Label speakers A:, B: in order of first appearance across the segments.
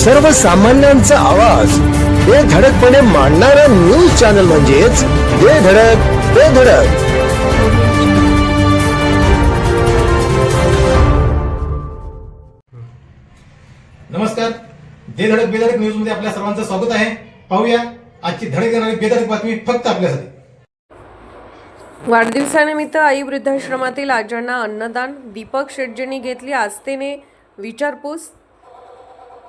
A: सर्वसामान्यांचा आवाज बेधडकपणे मांडणारा न्यूज चॅनल म्हणजेच बेधडक बेधडक.
B: नमस्कार, बेधडक बेधडक न्यूज मध्ये आपल्या सर्वांचं स्वागत आहे. पाहूया आजची धडक देणारी बेधडक बातमी फक्त आपल्यासाठी.
C: वाढदिवसानिमित्त आई वृद्धाश्रमातील आजांना अन्नदान. दीपक शेटजींनी घेतली आस्थेने विचारपूस.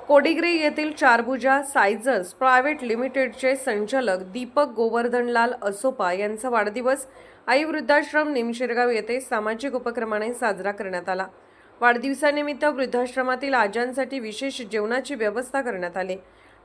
C: कोडिग्रे येथील चारभुजा सायझर्स प्रायव्हेट लिमिटेडचे संचालक दीपक गोवर्धनलाल असोपा यांचा वाढदिवस आई वृद्धाश्रम निमशिरगाव येथे सामाजिक उपक्रमाने साजरा करण्यात आला. वाढदिवसानिमित्त वृद्धाश्रमातील आजांसाठी विशेष जेवणाची व्यवस्था करण्यात आली.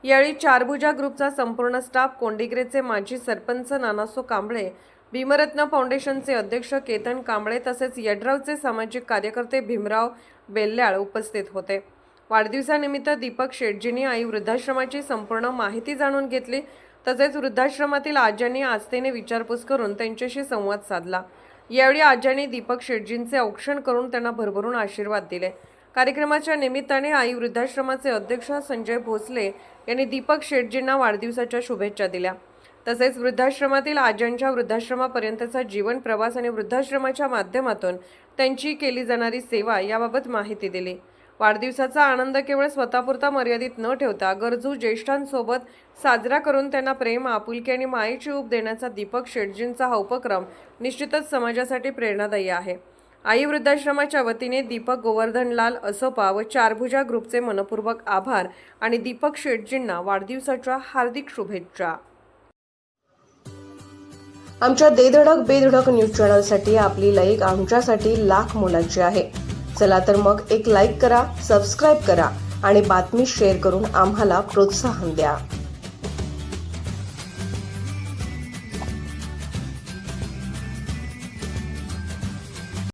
C: यावेळी चारभुजा ग्रुपचा संपूर्ण स्टाफ, कोंडिग्रेचे माजी सरपंच नानासो कांबळे, भीमरत्न फाउंडेशनचे अध्यक्ष केतन कांबळे तसेच यड्रावचे सामाजिक कार्यकर्ते भीमराव बेल्ल्याळ उपस्थित होते. वाढदिवसानिमित्त दीपक शेटजींनी आई वृद्धाश्रमाची संपूर्ण माहिती जाणून घेतली. तसेच वृद्धाश्रमातील आजांनी आस्थेने विचारपूस करून त्यांच्याशी संवाद साधला. यावेळी आजांनी दीपक शेटजींचे औक्षण करून त्यांना भरभरून आशीर्वाद दिले. कार्यक्रमाच्या निमित्ताने आई वृद्धाश्रमाचे अध्यक्ष संजय भोसले यांनी दीपक शेटजींना वाढदिवसाच्या शुभेच्छा दिल्या. तसेच वृद्धाश्रमातील आजांच्या वृद्धाश्रमापर्यंतचा जीवन प्रवास आणि वृद्धाश्रमाच्या माध्यमातून त्यांची केली जाणारी सेवा याबाबत माहिती दिली. वाढदिवसाचा आनंद केवळ स्वतःपुरता मर्यादित न ठेवता गरजू ज्येष्ठांसोबत साजरा करून त्यांना प्रेम, आपुलकी आणि मायेची ऊब देण्याचा दीपक शेटजींचा हा उपक्रम निश्चितच समाजासाठी प्रेरणादायी आहे. आई वृद्धाश्रमाच्या वतीने दीपक गोवर्धनलाल असोपा व चारभुजा ग्रुपचे मनपूर्वक आभार आणि दीपक शेटजींना वाढदिवसाच्या हार्दिक शुभेच्छा. आमच्या बेधडक बेधडक न्यूज चॅनलसाठी आपली लाईक आमच्यासाठी लाख मोलाची आहे. चला तर मग एक लाईक करा, सबस्क्राईब करा आणि बातमी शेअर करून आम्हाला प्रोत्साहन द्या.